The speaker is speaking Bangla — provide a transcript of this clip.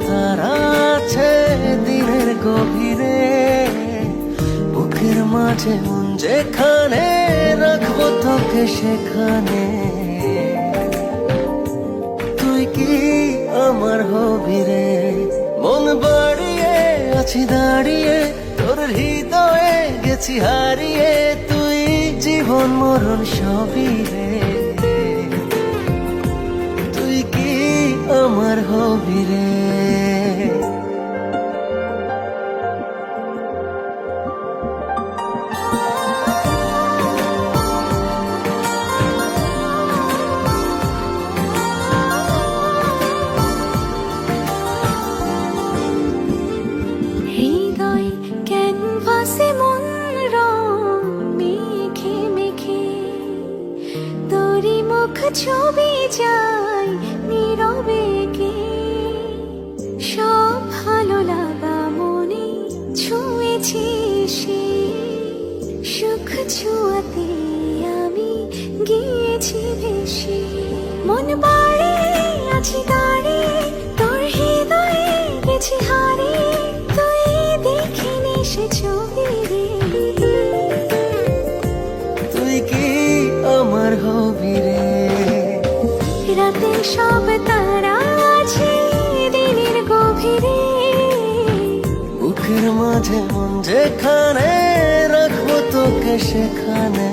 তারা আছে দিনের গভীরে, বুকের মাঝে মন যেখানে রাখবো তোকে সেখানে। তুই কি আমার হবি রে, মন বাড়িয়ে আছি দাঁড়িয়ে তোর হৃদয়ে গেছি হারিয়ে। তুই জীবন মরণ সবই রে, তুই কি আমার হবি রে। হৃদয় ক্যানভাসে মন রং মেখে মেখে তোরই মুখ ছবি যায় নীরবে কে। সব ভালো লাগা মনে ছুঁয়েছি সে, সুখ ছুঁয়াতে আমি গিয়েছি ভেসে। মন বাড়িয়ে আছি দাঁড়িয়ে তোর হৃদয়ে গেছি হারিয়ে। তুই দেখিনি সে ছবি রে, তুই কি আমার হবি রে। রাতে সব তারা আছে দিনের গভীরে, বুকের মাঝে মন যেখানে রাখবো তোকে সেখানে।